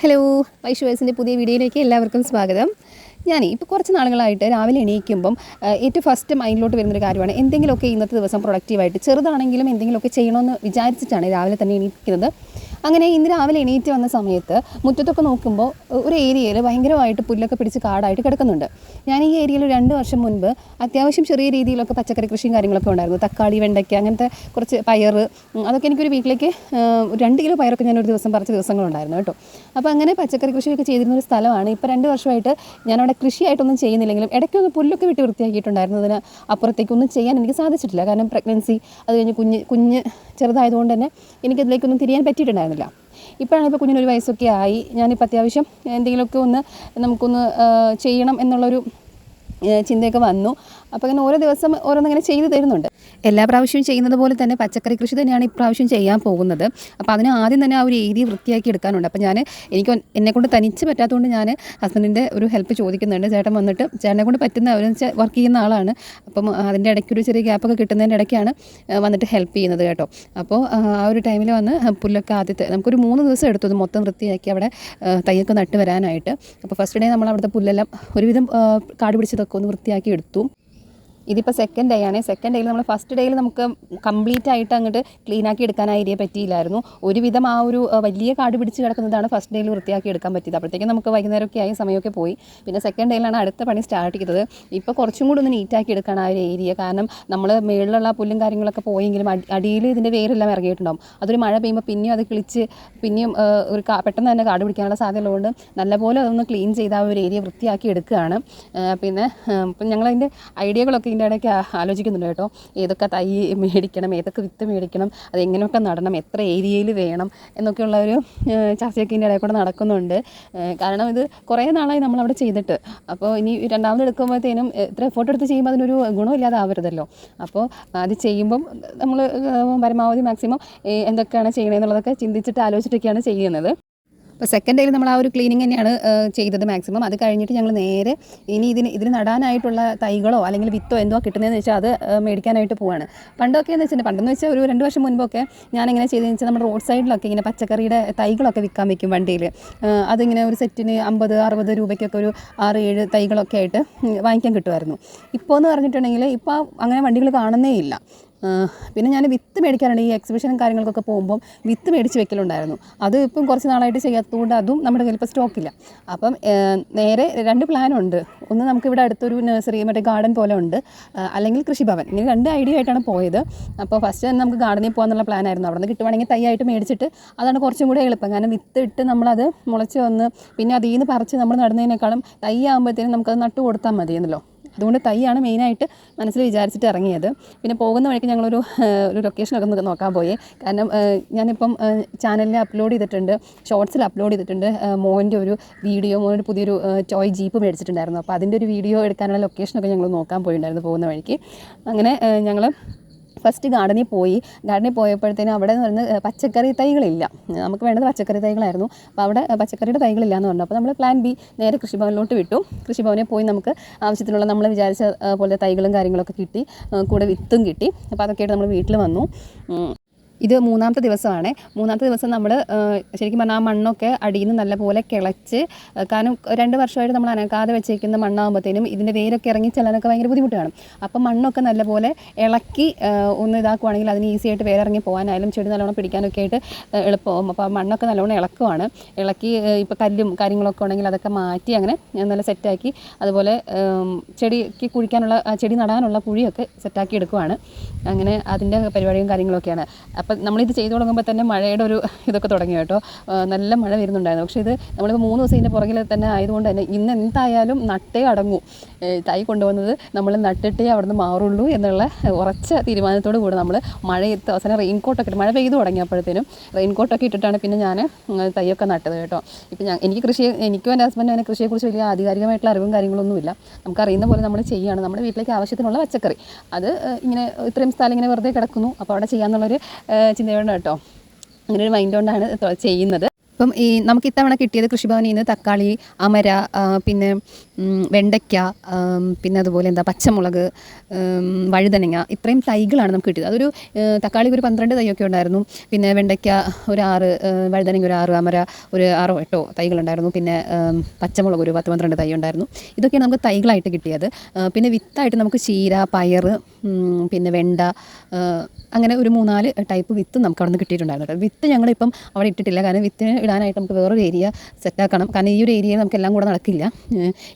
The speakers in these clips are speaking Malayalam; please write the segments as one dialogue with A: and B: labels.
A: ഹലോ, വൈഷുവേഴ്സിൻ്റെ പുതിയ വീഡിയോയിലേക്ക് എല്ലാവർക്കും സ്വാഗതം. ഇപ്പോൾ കുറച്ച് നാളുകളായിട്ട് രാവിലെ എണീക്കുമ്പം ഏറ്റവും ഫസ്റ്റ് മൈൻഡിലോട്ട് വരുന്നൊരു കാര്യമാണ് എന്തെങ്കിലുമൊക്കെ ഇന്നത്തെ ദിവസം പ്രൊഡക്റ്റീവായിട്ട് ചെറുതാണെങ്കിലും എന്തെങ്കിലുമൊക്കെ ചെയ്യണമെന്ന് വിചാരിച്ചിട്ടാണ് രാവിലെ തന്നെ എണീക്കുന്നത്. അങ്ങനെ ഇന്ന് രാവിലെ എണീറ്റ് വന്ന സമയത്ത് മുറ്റത്തൊക്കെ നോക്കുമ്പോൾ ഒരു ഏരിയയിൽ ഭയങ്കരമായിട്ട് പുല്ലൊക്കെ പിടിച്ച് കാടായിട്ട് കിടക്കുന്നുണ്ട്. ഞാൻ ഈ ഏരിയയിൽ 2 വർഷം മുൻപ് അത്യാവശ്യം ചെറിയ രീതിയിലൊക്കെ പച്ചക്കറി കൃഷിയും കാര്യങ്ങളൊക്കെ ഉണ്ടായിരുന്നു. തക്കാളി, വെണ്ടയ്ക്ക, അങ്ങനത്തെ കുറച്ച് പയർ, അതൊക്കെ എനിക്കൊരു വീട്ടിലേക്ക് 2 കിലോ പയറൊക്കെ ഞാനൊരു ദിവസം പറിച്ച ദിവസങ്ങളുണ്ടായിരുന്നു കേട്ടോ. അപ്പോൾ അങ്ങനെ പച്ചക്കറി കൃഷിയൊക്കെ ചെയ്തിരുന്ന ഒരു സ്ഥലമാണ്. ഇപ്പോൾ 2 വർഷമായിട്ട് ഞാനവിടെ കൃഷിയായിട്ടൊന്നും ചെയ്യുന്നില്ലെങ്കിലും ഇടയ്ക്കൊന്ന് പുല്ലൊക്കെ വിട്ട് വൃത്തിയാക്കിയിട്ടുണ്ടായിരുന്നതിന് അപ്പുറത്തേക്കൊന്നും ചെയ്യാൻ എനിക്ക് സാധിച്ചിട്ടില്ല. കാരണം പ്രഗ്നൻസി, അത് കഴിഞ്ഞ് കുഞ്ഞ് ചെറുതായതുകൊണ്ട് തന്നെ എനിക്കതിലേക്കൊന്നും തിരിയാൻ പറ്റിയിട്ടുണ്ടായിരുന്നില്ല. ഇപ്പോഴാണ് ഇപ്പോൾ കുഞ്ഞിനൊരു വയസ്സൊക്കെ ആയി. ഞാനിപ്പോൾ അത്യാവശ്യം എന്തെങ്കിലുമൊക്കെ നമുക്കൊന്ന് ചെയ്യണം എന്നുള്ളൊരു ചിന്തയൊക്കെ വന്നു. അപ്പോൾ അങ്ങനെ ഓരോ ദിവസം ഓരോന്നിങ്ങനെ ചെയ്തു തരുന്നുണ്ട്. എല്ലാ പ്രാവശ്യവും ചെയ്യുന്നത് പോലെ തന്നെ പച്ചക്കറി കൃഷി തന്നെയാണ് ഇപ്രാവശ്യം ചെയ്യാൻ പോകുന്നത്. അപ്പോൾ അതിന് ആദ്യം തന്നെ ആ ഒരു ഏരിയ വൃത്തിയാക്കി എടുക്കാനുണ്ട്. അപ്പോൾ എനിക്ക് എന്നെക്കൊണ്ട് തനിച്ച് പറ്റാത്തതുകൊണ്ട് ഞാൻ ഹസ്ബൻഡിൻ്റെ ഒരു ഹെൽപ്പ് ചോദിക്കുന്നുണ്ട്. ചേട്ടൻ വന്നിട്ട് ചേട്ടനെ കൊണ്ട് പറ്റുന്ന അവർ വർക്ക് ചെയ്യുന്ന ആളാണ്. അപ്പം അതിൻ്റെ ഇടയ്ക്ക് ഒരു ചെറിയ ഗ്യാപ്പൊക്കെ കിട്ടുന്നതിൻ്റെ ഇടയ്ക്കാണ് വന്നിട്ട് ഹെൽപ്പ് ചെയ്യുന്നത് കേട്ടോ. അപ്പോൾ ആ ഒരു ടൈമിൽ വന്ന് പുല്ലൊക്കെ ആദ്യത്തെ നമുക്കൊരു 3 ദിവസം എടുത്തത് മൊത്തം വൃത്തിയാക്കി അവിടെ തൈയൊക്കെ നട്ട് വരാനായിട്ട്. അപ്പോൾ ഫസ്റ്റ് ഡേ നമ്മൾ അവിടുത്തെ പുല്ലെല്ലാം ഒരുവിധം കാട് പിടിച്ചതൊക്കെ ഒന്ന് വൃത്തിയാക്കി എടുത്തു. ഇതിപ്പോൾ സെക്കൻഡ് ഡേ ആണ്. സെക്കൻഡ് ഡേയിൽ നമ്മൾ ഫസ്റ്റ് ഡേയിൽ നമുക്ക് കംപ്ലീറ്റ് ആയിട്ട് അങ്ങോട്ട് ക്ലീനാക്കി എടുക്കാൻ ആ ഏരിയ പറ്റിയില്ലായിരുന്നു. ഒരുവിധം ആ ഒരു വലിയ കാട് പിടിച്ച് കിടക്കുന്നതാണ് ഫസ്റ്റ് ഡേയിൽ വൃത്തിയാക്കി എടുക്കാൻ പറ്റിയത്. അപ്പോഴത്തേക്കും നമുക്ക് വൈകുന്നേരമൊക്കെ ആയി, സമയമൊക്കെ പോയി. പിന്നെ സെക്കൻഡ് ഡേയിലാണ് അടുത്ത പണി സ്റ്റാർട്ട് ചെയ്തത്. ഇപ്പോൾ കുറച്ചും കൂടി ഒന്ന് നീറ്റാക്കി എടുക്കണം ആ ഒരു ഏരിയ. കാരണം നമ്മൾ മുകളിലുള്ള പുല്ലും കാര്യങ്ങളൊക്കെ പോയെങ്കിലും അടിയിൽ ഇതിൻ്റെ വേരെല്ലാം ഇറങ്ങിയിട്ടുണ്ടാകും. അതൊരു മഴ പെയ്യുമ്പോൾ പിന്നെയും അത് കിളിച്ച് പിന്നെയും പെട്ടെന്ന് തന്നെ കാട് പിടിക്കാനുള്ള സാധ്യത ഉള്ളതുകൊണ്ട് നല്ലപോലെ അതൊന്ന് ക്ലീൻ ചെയ്ത് ആ ഒരു ഏരിയ വൃത്തിയാക്കി എടുക്കുകയാണ്. പിന്നെ ഇപ്പം ഞങ്ങളതിൻ്റെ ഐഡിയകളൊക്കെ ഇതിൻ്റെ ഇടയ്ക്ക് ആലോചിക്കുന്നുണ്ട് കേട്ടോ. ഏതൊക്കെ തൈ മേടിക്കണം, ഏതൊക്കെ വിത്ത് മേടിക്കണം, അതെങ്ങനെയൊക്കെ നടണം, എത്ര ഏരിയയിൽ വേണം എന്നൊക്കെയുള്ള ഒരു ചർച്ചയൊക്കെ ഇതിൻ്റെ ഇടയിൽ കൂടെ നടക്കുന്നുണ്ട്. കാരണം ഇത് കുറേ നാളായി നമ്മളവിടെ ചെയ്തിട്ട്. അപ്പോൾ ഇനി രണ്ടാമത് എടുക്കുമ്പോഴത്തേനും ഇത്ര എഫോർട്ട് എടുത്ത് ചെയ്യുമ്പോൾ അതിനൊരു ഗുണമില്ലാതെ ആവരുതല്ലോ. അപ്പോൾ അത് ചെയ്യുമ്പം നമ്മൾ പരമാവധി മാക്സിമം എന്തൊക്കെയാണ് ചെയ്യണമെന്നുള്ളതൊക്കെ ചിന്തിച്ചിട്ട് ആലോചിച്ചിട്ടൊക്കെയാണ് ചെയ്യുന്നത്. അപ്പോൾ സെക്കൻഡ് ഡേയിൽ നമ്മൾ ആ ഒരു ക്ലീനിങ് തന്നെയാണ് ചെയ്തത് മാക്സിമം. അത് കഴിഞ്ഞിട്ട് ഞങ്ങൾ നേരെ ഇനി ഇതിന് നടാനായിട്ടുള്ള തൈകളോ അല്ലെങ്കിൽ വിത്തോ എന്തോ കിട്ടുന്നതെന്ന് വെച്ചാൽ അത് മേടിക്കാനായിട്ട് പോവാണ്. പണ്ടൊക്കെയെന്ന് വെച്ചിട്ടുണ്ടെങ്കിൽ പണ്ടെന്ന് വെച്ചാൽ ഒരു 2 വർഷം മുൻപൊക്കെ ഞാനിങ്ങനെ ചെയ്തതെന്ന് വെച്ചാൽ നമ്മുടെ റോഡ് സൈഡിലൊക്കെ ഇങ്ങനെ പച്ചക്കറിയുടെ തൈകളൊക്കെ വിൽക്കാൻ വയ്ക്കും വണ്ടിയിൽ. അതിങ്ങനെ ഒരു സെറ്റിന് 50-60 രൂപയ്ക്കൊക്കെ ഒരു 6-7 തൈകളൊക്കെ ആയിട്ട് വാങ്ങിക്കാൻ കിട്ടുമായിരുന്നു. ഇപ്പോൾ എന്ന് പറഞ്ഞിട്ടുണ്ടെങ്കിൽ ഇപ്പോൾ അങ്ങനെ വണ്ടികൾ കാണുന്നേ ഇല്ല. പിന്നെ ഞാൻ വിത്ത് മേടിക്കാറുണ്ട്. ഈ എക്സിബിഷനും കാര്യങ്ങൾക്കൊക്കെ പോകുമ്പം വിത്ത് മേടിച്ച് വെക്കലുണ്ടായിരുന്നു. അത് ഇപ്പം കുറച്ച് നാളായിട്ട് ചെയ്യാത്തതുകൊണ്ട് അതും നമ്മുടെ കയ്യിൽ ഇപ്പോൾ സ്റ്റോക്കില്ല. അപ്പം നേരെ 2 പ്ലാനുണ്ട്. ഒന്ന് നമുക്കിവിടെ അടുത്തൊരു നഴ്സറി, മറ്റേ ഗാർഡൻ പോലെ ഉണ്ട്, അല്ലെങ്കിൽ കൃഷിഭവൻ. ഇങ്ങനെ 2 ഐഡിയ ആയിട്ടാണ് പോയത്. അപ്പോൾ ഫസ്റ്റ് തന്നെ നമുക്ക് ഗാർഡനിൽ പോകാമെന്നുള്ള പ്ലാനായിരുന്നു. അവിടെ നിന്ന് കിട്ടുവാണെങ്കിൽ തൈയായിട്ട് മേടിച്ചിട്ട് അതാണ് കുറച്ചും കൂടെ എളുപ്പം. കാരണം വിത്ത് ഇട്ട് നമ്മളത് മുളച്ച് വന്ന് പിന്നെ അതിൽ നിന്ന് പറിച്ച് നമ്മൾ നടുന്നതിനേക്കാളും തൈ ആകുമ്പോഴത്തേനും നമുക്കത് നട്ടു കൊടുത്താൽ മതിയെന്നല്ലോ. അതുകൊണ്ട് തൈയാണ് മെയിനായിട്ട് മനസ്സിൽ വിചാരിച്ചിട്ട് ഇറങ്ങിയത്. പിന്നെ പോകുന്ന വഴിക്ക് ഞങ്ങളൊരു ലൊക്കേഷനൊക്കെ നോക്കാൻ പോയി. കാരണം ഞാനിപ്പം ചാനലിൽ അപ്ലോഡ് ചെയ്തിട്ടുണ്ട്, ഷോർട്സിൽ അപ്ലോഡ് ചെയ്തിട്ടുണ്ട്. മോൻ്റെ ഒരു വീഡിയോ, മോനൊരു പുതിയൊരു ടോയ് ജീപ്പ് മേടിച്ചിട്ടുണ്ടായിരുന്നു. അപ്പോൾ അതിൻ്റെ ഒരു വീഡിയോ എടുക്കാനുള്ള ലൊക്കേഷനൊക്കെ ഞങ്ങൾ നോക്കാൻ പോയിട്ടുണ്ടായിരുന്നു പോകുന്ന വഴിക്ക്. അങ്ങനെ ഞങ്ങൾ ഫസ്റ്റ് ഗാർഡനിൽ പോയപ്പോഴത്തേനും അവിടെ നിന്ന് പറയുന്നത് പച്ചക്കറി തൈകളില്ല. നമുക്ക് വേണ്ടത് പച്ചക്കറി തൈകളായിരുന്നു. അപ്പോൾ അവിടെ പച്ചക്കറിയുടെ തൈകളില്ല എന്ന് പറഞ്ഞു. അപ്പോൾ നമ്മൾ പ്ലാൻ ബി നേരെ കൃഷിഭവനിലോട്ട് വിട്ടു. കൃഷിഭവനിൽ പോയി നമുക്ക് ആവശ്യത്തിനുള്ള നമ്മൾ വിചാരിച്ച പോലെ തൈകളും കാര്യങ്ങളൊക്കെ കിട്ടി, കൂടെ വിത്തും കിട്ടി. അപ്പോൾ അതൊക്കെ ആയിട്ട് നമ്മൾ വീട്ടിൽ വന്നു. ഇത് 3ാമത്തെ ദിവസമാണ്. 3ാമത്തെ ദിവസം നമ്മൾ ശരിക്കും പറഞ്ഞാൽ ആ മണ്ണൊക്കെ അടിയിൽ നിന്ന് നല്ലപോലെ കിളച്ച്, കാരണം 2 വർഷമായിട്ട് നമ്മൾ അനക്കാതെ വെച്ചേക്കുന്ന മണ്ണാകുമ്പോഴത്തേനും ഇതിൻ്റെ വേരൊക്കെ ഇറങ്ങി ചെല്ലാനൊക്കെ ഭയങ്കര ബുദ്ധിമുട്ടാണ്. അപ്പം മണ്ണൊക്കെ നല്ലപോലെ ഇളക്കി ഒന്ന് ഇതാക്കുവാണെങ്കിൽ അതിന് ഈസി ആയിട്ട് വേരിറങ്ങി പോകാനായാലും ചെടി നല്ലോണം പിടിക്കാനൊക്കെ ആയിട്ട് എളുപ്പമാകും. അപ്പോൾ മണ്ണൊക്കെ നല്ലോണം ഇളക്കുവാണ്. ഇളക്കി ഇപ്പോൾ കല്ലും കാര്യങ്ങളൊക്കെ ഉണ്ടെങ്കിൽ അതൊക്കെ മാറ്റി അങ്ങനെ നല്ല സെറ്റാക്കി, അതുപോലെ ചെടിക്ക് കുഴിക്കാനുള്ള ചെടി നടാനുള്ള കുഴിയൊക്കെ സെറ്റാക്കി എടുക്കുവാണ്. അങ്ങനെ അതിൻ്റെ പരിപാടിയും കാര്യങ്ങളൊക്കെയാണ്. അപ്പം നമ്മളിത് ചെയ്തു തുടങ്ങുമ്പോൾ തന്നെ മഴയുടെ ഒരു ഇതൊക്കെ തുടങ്ങി കേട്ടോ. നല്ല മഴ വരുന്നുണ്ടായിരുന്നു. പക്ഷേ ഇത് നമ്മളിപ്പോൾ 3 ദിവസം ഇതിൻ്റെ പുറകിൽ തന്നെ ആയതുകൊണ്ട് തന്നെ ഇന്ന് എന്തായാലും നട്ടേ അടങ്ങൂ. തൈ കൊണ്ടുവന്നത് നമ്മൾ നട്ടിട്ടേ അവിടെ നിന്ന് മാറുള്ളൂ എന്നുള്ള ഉറച്ച തീരുമാനത്തോടു കൂടി നമ്മൾ മഴയത്ത് അവസാനം റെയിൻകോട്ടൊക്കെ ഇട്ട്, മഴ പെയ്തു തുടങ്ങിയപ്പോഴത്തേനും റെയിൻകോട്ടൊക്കെ ഇട്ടിട്ടാണ് പിന്നെ ഞാൻ തൈയൊക്കെ നട്ടത് കേട്ടോ. ഇപ്പം എനിക്കും എൻ്റെ ഹസ്ബൻഡും അതിനെ കൃഷിയെക്കുറിച്ച് വലിയ ആധികാരികമായിട്ടുള്ള അറിവും കാര്യങ്ങളൊന്നുമില്ല. നമുക്കറിയുന്ന പോലെ നമ്മൾ ചെയ്യുകയാണ്. നമ്മുടെ വീട്ടിലേക്ക് ആവശ്യത്തിനുള്ള പച്ചക്കറി അത് ഇങ്ങനെ ഇത്രയും സ്ഥലം ഇങ്ങനെ വെറുതെ കിടക്കുന്നു, അപ്പോൾ അവിടെ ചെയ്യാമെന്നുള്ളൊരു ചിന്തയുണ്ട് കേട്ടോ. അങ്ങനെ ഒരു മൈൻഡ് കൊണ്ടാണ് ചെയ്യുന്നത്. അപ്പം ഈ നമുക്ക് ഇത്തവണ കിട്ടിയത് കൃഷിഭവനിൽ നിന്ന് തക്കാളി, അമര, പിന്നെ വെണ്ടയ്ക്ക, പിന്നെ അതുപോലെ പച്ചമുളക്, വഴുതനങ്ങ, ഇത്രയും തൈകളാണ് നമുക്ക് കിട്ടിയത്. അതൊരു തക്കാളി ഒരു 12 തൈയൊക്കെ ഉണ്ടായിരുന്നു. പിന്നെ വെണ്ടയ്ക്ക ഒരു 6, വഴുതനങ്ങ ഒരു 6, അമര ഒരു 6 8 തൈകളുണ്ടായിരുന്നു. പിന്നെ പച്ചമുളക് ഒരു 10-12 തൈ ഉണ്ടായിരുന്നു. ഇതൊക്കെയാണ് നമുക്ക് തൈകളായിട്ട് കിട്ടിയത്. പിന്നെ വിത്തായിട്ട് നമുക്ക് ചീര, പയർ, പിന്നെ വെണ്ട, അങ്ങനെ ഒരു 3-4 ടൈപ്പ് വിത്ത് നമുക്ക് അവിടെ നിന്ന് കിട്ടിയിട്ടുണ്ടായിരുന്നു കേട്ടോ. വിത്ത് ഞങ്ങളിപ്പം അവിടെ ഇട്ടിട്ടില്ല, കാരണം വിത്തിന് ഇടാനായിട്ട് നമുക്ക് വേറൊരു ഏരിയ സെറ്റാക്കണം. കാരണം ഈ ഒരു ഏരിയയിൽ നമുക്ക് എല്ലാം കൂടെ നടക്കില്ല.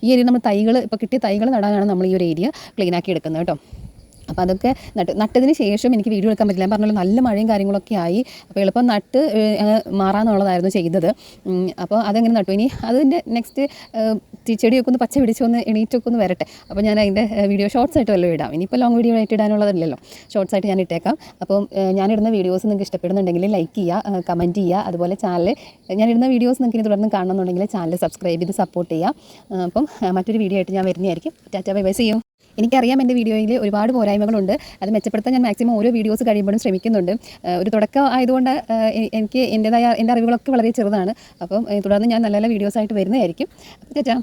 A: ഈ ഏരിയ നമ്മൾ തൈകൾ ഇപ്പോൾ കിട്ടിയ തൈകൾ നടാനാണ് നമ്മൾ ഈ ഒരു ഏരിയ ക്ലീനാക്കി എടുക്കുന്നത് കേട്ടോ. അപ്പോൾ അതൊക്കെ നട്ടതിന് ശേഷം എനിക്ക് വീഡിയോ എടുക്കാൻ പറ്റില്ല. ഞാൻ പറഞ്ഞല്ലോ നല്ല മഴയും കാര്യങ്ങളൊക്കെ ആയി. അപ്പോൾ എളുപ്പം നട്ട് മാറാമെന്നുള്ളതായിരുന്നു ചെയ്തത്. അപ്പോൾ അതെങ്ങനെ നട്ടു. ഇനി അതിൻ്റെ നെക്സ്റ്റ് ചെടിയൊക്കെ ഒന്ന് പച്ച പിടിച്ചൊന്ന് എണീറ്റൊക്കെ ഒന്ന് വരട്ടെ. അപ്പോൾ ഞാൻ അതിൻ്റെ വീഡിയോ ഷോർട്സ് ആയിട്ട് വല്ലതും ഇടാം. ഇനിയിപ്പോൾ ലോങ് വീഡിയോ ആയിട്ട് ഇടാനുള്ളതല്ലല്ലോ, ഷോർട്സ് ആയിട്ട് ഞാൻ ഇട്ടേക്കാം. അപ്പം ഞാനിടുന്ന വീഡിയോസ് നിങ്ങൾക്ക് ഇഷ്ടപ്പെടുന്നുണ്ടെങ്കിൽ ലൈക്ക് ചെയ്യുക, കമൻറ്റ് ചെയ്യുക. അതുപോലെ ചാനൽ ഞാനിടുന്ന വീഡിയോസ് നിങ്ങൾക്ക് ഇനി തുടർന്ന് കാണണമെന്നുണ്ടെങ്കിൽ ചാനൽ സബ്സ്ക്രൈബ് ചെയ്ത് സപ്പോർട്ട് ചെയ്യുക. അപ്പം മറ്റൊരു വീഡിയോ ആയിട്ട് ഞാൻ വരുന്നതായിരിക്കും. Tata, bye bye, see you. എനിക്കറിയാം എൻ്റെ വീഡിയോയിൽ ഒരുപാട് പോരായ്മകളുണ്ട്. അത് മെച്ചപ്പെടുത്താൻ ഞാൻ മാക്സിമം ഓരോ വീഡിയോസ് കഴിയുമ്പോഴും ശ്രമിക്കുന്നുണ്ട്. ഒരു തുടക്കം ആയതുകൊണ്ട് എനിക്ക് എൻ്റെ അറിവുകളൊക്കെ വളരെ ചെറുതാണ്. അപ്പം തുടർന്ന് ഞാൻ നല്ല നല്ല വീഡിയോസായിട്ട് വരുന്നതായിരിക്കും. ടാറ്റ.